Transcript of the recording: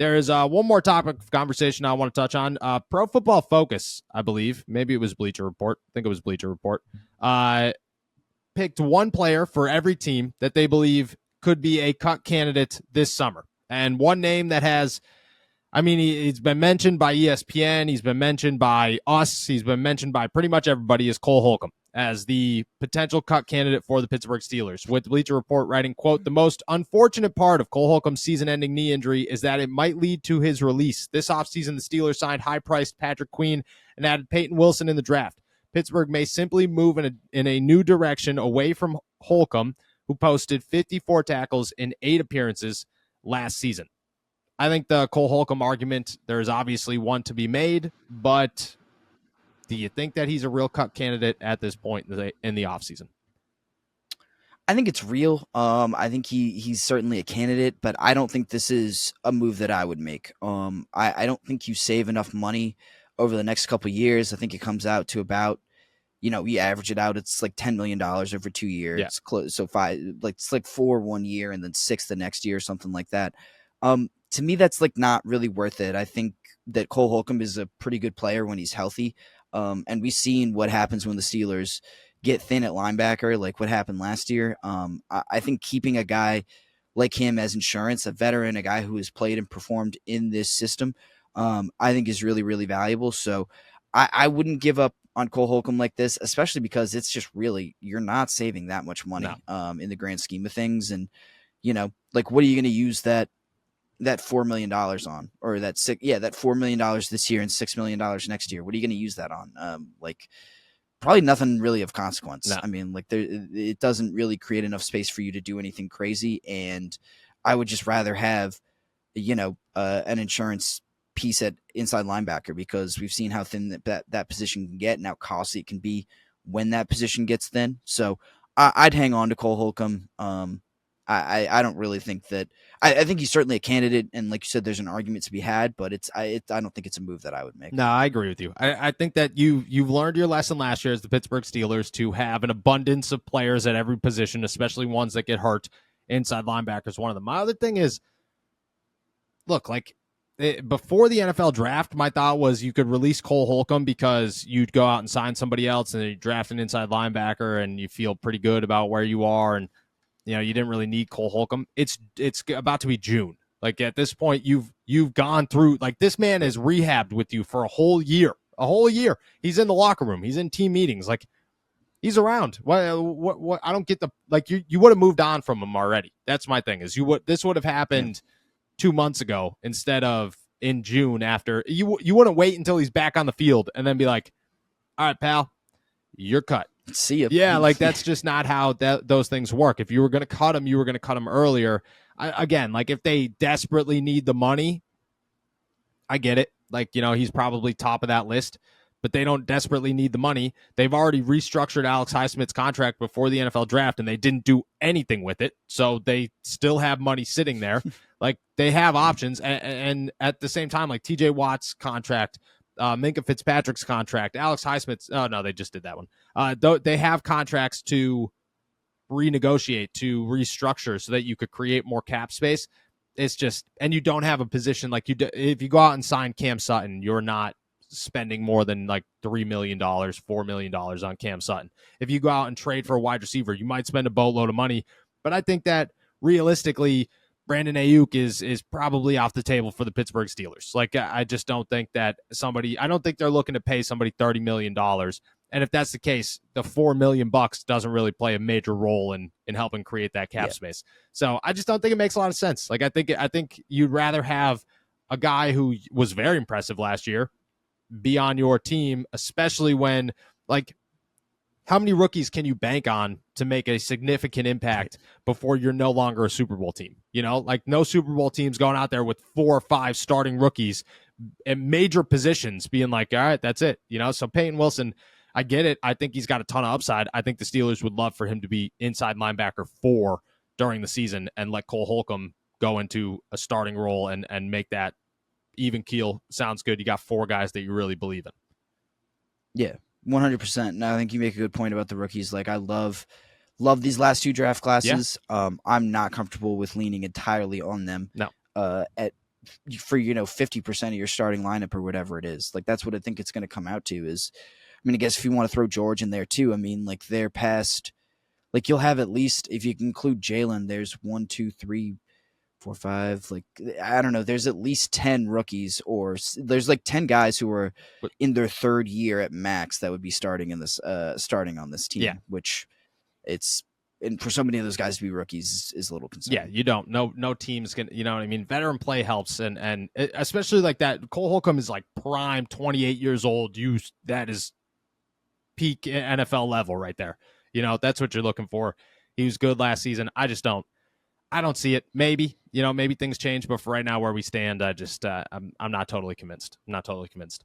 There is one more topic of conversation I want to touch on. Pro Football Focus, I believe, maybe it was Bleacher Report. I think it was Bleacher Report. Picked one player for every team that they believe could be a cut candidate this summer. And one name that has, I mean, he's been mentioned by ESPN. He's been mentioned by us. He's been mentioned by pretty much everybody is Cole Holcomb as the potential cut candidate for the Pittsburgh Steelers. With Bleacher Report writing, quote, "The most unfortunate part of Cole Holcomb's season-ending knee injury is that it might lead to his release. This offseason, the Steelers signed high-priced Patrick Queen and added Peyton Wilson in the draft. Pittsburgh may simply move in a new direction away from Holcomb, who posted 54 tackles in 8 appearances last season." I think the Cole Holcomb argument, there's obviously one to be made, but do you think that he's a real cut candidate at this point in the offseason? I think it's real. I think he's certainly a candidate, but I don't think this is a move that I would make. I don't think you save enough money over the next couple of years. I think it comes out to about, you average it out, it's like $10 million over 2 years. Yeah. It's close, so it's like 4 1 year and then 6 the next year, something like that. To me, that's like not really worth it. I think that Cole Holcomb is a pretty good player when he's healthy. And we've seen what happens when the Steelers get thin at linebacker, like what happened last year. I think keeping a guy like him as insurance, a veteran, a guy who has played and performed in this system, I think is really, really valuable. So I wouldn't give up on Cole Holcomb like this, especially because it's just really, you're not saving that much money in the grand scheme of things. And, like, what are you going to use that $4 million on, or that $4 million this year and $6 million next year? What are you going to use that on? Probably nothing really of consequence. No. I mean, it doesn't really create enough space for you to do anything crazy. And I would just rather have, an insurance piece at inside linebacker, because we've seen how thin that position can get and how costly it can be when that position gets thin. So I'd hang on to Cole Holcomb. I don't really think that. I think he's certainly a candidate, and like you said, there's an argument to be had, but I don't think it's a move that I would make. No, I agree with you. I think that you've learned your lesson last year as the Pittsburgh Steelers to have an abundance of players at every position, especially ones that get hurt. Inside linebacker is one of them. My other thing is, look, before the NFL draft, my thought was you could release Cole Holcomb because you'd go out and sign somebody else, and then you draft an inside linebacker, and you feel pretty good about where you are, and you didn't really need Cole Holcomb. It's about to be June. Like, at this point, you've gone through, like, this man is rehabbed with you for a whole year. He's in the locker room. He's in team meetings. Like, he's around. What? I don't get you would have moved on from him already. That's my thing. This would have happened 2 months ago instead of in June. After you wouldn't wait until he's back on the field and then be like, "All right, pal, you're cut. See you." Yeah, like, that's just not how those things work. If you were going to cut him, you were going to cut him earlier. Again, like, if they desperately need the money, I get it. Like, he's probably top of that list, but they don't desperately need the money. They've already restructured Alex Highsmith's contract before the NFL draft, and they didn't do anything with it. So they still have money sitting there. Like, they have options. And at the same time, like, TJ Watt's contract, Minkah Fitzpatrick's contract, Alex Highsmith's, oh no, they just did that one. They have contracts to renegotiate, to restructure so that you could create more cap space. It's just, and you don't have a position like if you go out and sign Cam Sutton, you're not spending more than like $3 million, $4 million on Cam Sutton. If you go out and trade for a wide receiver, you might spend a boatload of money. But I think that realistically, Brandon Ayuk is probably off the table for the Pittsburgh Steelers. Like, I just don't think that I don't think they're looking to pay somebody $30 million. And if that's the case, the $4 million doesn't really play a major role in helping create that cap space. So I just don't think it makes a lot of sense. Like, I think you'd rather have a guy who was very impressive last year be on your team, especially when, like, how many rookies can you bank on to make a significant impact before you're no longer a Super Bowl team? Like, no Super Bowl team's going out there with 4 or 5 starting rookies in major positions being like, all right, that's it. So Peyton Wilson, I get it. I think he's got a ton of upside. I think the Steelers would love for him to be inside linebacker 4 during the season and let Cole Holcomb go into a starting role and make that even keel. Sounds good. You got 4 guys that you really believe in. Yeah, 100%. No, I think you make a good point about the rookies. Like, I love these last 2 draft classes. Yeah. I'm not comfortable with leaning entirely on them. No. for 50% of your starting lineup or whatever it is. Like that's what I think it's going to come out to. Is I mean, I guess if you want to throw George in there too, I mean, like they're past. Like you'll have at least, if you can include Jalen, there's 1, 2, 3, 4, 5. Like I don't know, there's at least 10 rookies, or there's like 10 guys who are But in their third year at max that would be starting starting on this team. yeah, Which it's and for so many of those guys to be rookies is a little yeah, concerning. you don't. No teams can. You know what I mean? Veteran play helps, and especially like that. Cole Holcomb is like prime, 28 years old. That is peak NFL level right there. That's what you're looking for. He was good last season. I don't see it. Maybe, maybe things change, but for right now where we stand, I'm not totally convinced. I'm not totally convinced.